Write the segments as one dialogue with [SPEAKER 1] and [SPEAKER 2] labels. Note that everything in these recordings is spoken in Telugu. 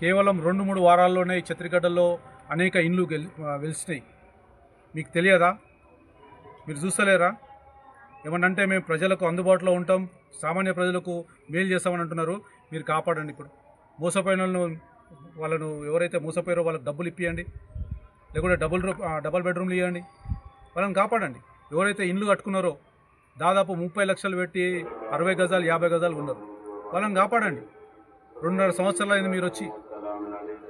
[SPEAKER 1] కేవలం 2-3 వారాల్లోనే ఛత్తీగఢ్లో అనేక ఇండ్లు వెలిసినాయి. మీకు తెలియదా? మీరు చూస్తలేరా? ఏమనంటే మేము ప్రజలకు అందుబాటులో ఉంటాం, సామాన్య ప్రజలకు మేలు చేస్తామని అంటున్నారు. మీరు కాపాడండి. ఇప్పుడు మోసపోయిన వాళ్ళను ఎవరైతే మోసపోయారో వాళ్ళకి డబ్బులు ఇప్పియండి, లేకుంటే డబుల్ బెడ్రూమ్లు ఇవ్వండి, వాళ్ళని కాపాడండి. ఎవరైతే ఇండ్లు కట్టుకున్నారో దాదాపు 30 లక్షలు పెట్టి 60 గజాలు 50 గజాలు ఉన్నారు, వాళ్ళని కాపాడండి. 2.5 సంవత్సరాలు అయింది మీరు వచ్చి.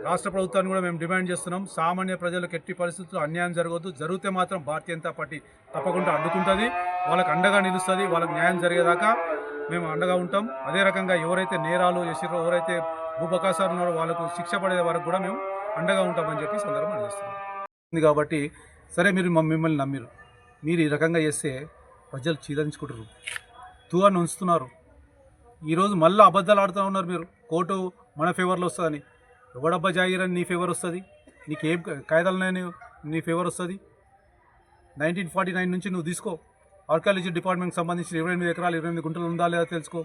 [SPEAKER 1] రాష్ట్ర ప్రభుత్వాన్ని కూడా మేము డిమాండ్ చేస్తున్నాం, సామాన్య ప్రజలకు ఎట్టి పరిస్థితుల్లో అన్యాయం జరగవద్దు. జరిగితే మాత్రం భారతీయ జనతా పార్టీ తప్పకుండా అడ్డుకుంటుంది, వాళ్ళకి అండగా నిలుస్తుంది. వాళ్ళకి న్యాయం జరిగేదాకా మేము అండగా ఉంటాం. అదే రకంగా ఎవరైతే నేరాలు చేసిరో, ఎవరైతే భూబకాసాలు ఉన్నారో వాళ్ళకు శిక్ష పడే వరకు కూడా మేము అండగా ఉంటామని చెప్పి సందర్భం చేస్తున్నాం. కాబట్టి సరే, మీరు మిమ్మల్ని నమ్మిరు, మీరు ఈ రకంగా చేస్తే ప్రజలు చీదరించుకుంటారు, తూవాన్ని ఉంచుతున్నారు. ఈరోజు మళ్ళీ అబద్ధాలు ఆడుతూ ఉన్నారు. మీరు కోర్టు మన ఫేవర్లో వస్తుందని. ఎవడబ్బా జాగిరని నీ ఫేవర్ వస్తుంది? నీకేం కాయిదాలనే నీ ఫేవర్ వస్తుంది? 1949 నుంచి నువ్వు తీసుకో. ఆర్కియాలజీ డిపార్ట్మెంట్కి సంబంధించిన 28 ఎకరాలు 28 గుంటలు ఉందా లేదా తెలుసుకో.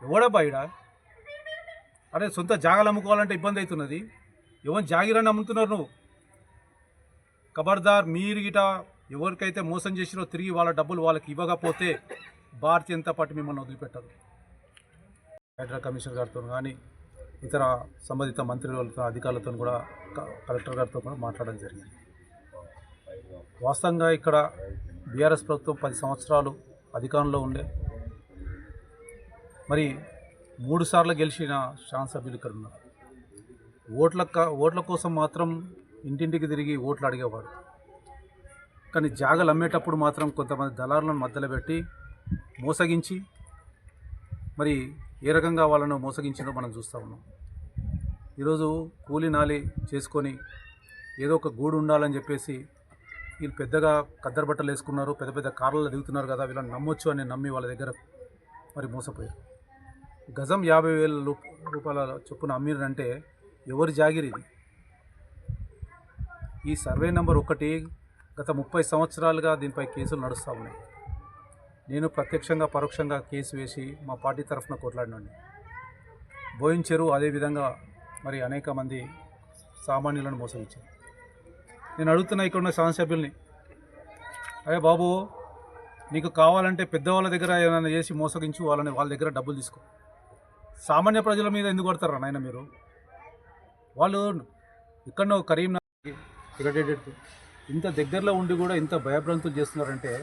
[SPEAKER 1] ఎవడబ్బా ఈడ? అరే, సొంత జాగాలు అమ్ముకోవాలంటే ఇబ్బంది అవుతున్నది, ఎవరు జాగిరని అమ్ముతున్నారు నువ్వు? ఖబర్దార్, మీరు గిట ఎవరికైతే మోసం చేసిరో తిరిగి వాళ్ళ డబ్బులు వాళ్ళకి ఇవ్వకపోతే భారతీయ జనతా పార్టీ మిమ్మల్ని వదిలిపెట్టదు. హైడ్రా కమిషనర్ గారితో కానీ ఇతర సంబంధిత మంత్రులతో అధికారులతో కూడా కలెక్టర్ గారితో కూడా మాట్లాడడం జరిగింది. వాస్తవంగా ఇక్కడ బీఆర్ఎస్ ప్రభుత్వం 10 సంవత్సరాలు అధికారంలో ఉండే, మరి 3 సార్లు గెలిచిన శాసనసభ్యులు ఇక్కడ ఉన్నారు. ఓట్ల కోసం మాత్రం ఇంటింటికి తిరిగి ఓట్లు అడిగేవాడు. కానీ జాగాలు అమ్మేటప్పుడు మాత్రం కొంతమంది దళారులను మధ్యలో పెట్టి మోసగించి, మరి ఏ రకంగా వాళ్ళను మోసగించినో మనం చూస్తూ ఉన్నాం. ఈరోజు కూలి నాలి చేసుకొని ఏదో ఒక గూడు ఉండాలని చెప్పేసి వీళ్ళు పెద్దగా కద్దరు బట్టలు వేసుకున్నారు, పెద్ద పెద్ద కార్లలో దిగుతున్నారు కదా, వీళ్ళని నమ్మొచ్చు అని నమ్మి వాళ్ళ దగ్గర మరి మోసపోయారు. గజం 50,000 రూపాయల చొప్పున అమ్మిరంటే ఎవరి జాగిరి ఇది? ఈ సర్వే నెంబర్ 1 గత 30 సంవత్సరాలుగా దీనిపై కేసులు నడుస్తూ ఉన్నాయి. నేను ప్రత్యక్షంగా పరోక్షంగా కేసు వేసి మా పార్టీ తరఫున కొట్లాడినండి. బోయించెరు అదేవిధంగా మరి అనేక మంది సామాన్యులను మోసగించారు. నేను అడుగుతున్నా ఇక్కడ ఉన్న శాసనసభ్యుల్ని, అరే బాబు, నీకు కావాలంటే పెద్దవాళ్ళ దగ్గర ఏమైనా చేసి మోసగించు, వాళ్ళ దగ్గర డబ్బులు తీసుకో. సామాన్య ప్రజల మీద ఎందుకు కొడతారా నాయన మీరు? వాళ్ళు ఎక్కడో కరీంనగర్ సెక్రటేరియట్ ఇంత దగ్గరలో ఉండి కూడా ఇంత భయభ్రాంతులు చేస్తున్నారంటే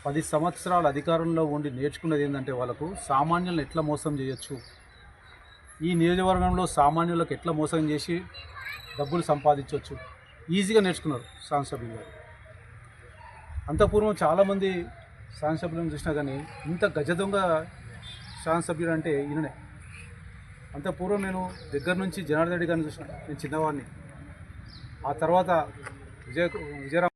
[SPEAKER 1] 10 సంవత్సరాల అధికారంలో ఉండి నేర్చుకున్నది ఏంటంటే వాళ్ళకు సామాన్యులను ఎట్లా మోసం చేయొచ్చు, ఈ నియోజకవర్గంలో సామాన్యులకు ఎట్లా మోసం చేసి డబ్బులు సంపాదించవచ్చు ఈజీగా నేర్చుకున్నారు శాసనసభ్యులు గారు. అంతపూర్వం చాలామంది శాసనసభ్యులను చూసినా కానీ ఇంత గజ దొంగ శాసనసభ్యుడు అంటే ఈయననే. అంతపూర్వం నేను దగ్గర నుంచి జనార్దన్ రెడ్డి గారిని చూసిన, నేను చిన్నవాడిని. ఆ తర్వాత విజయరామ్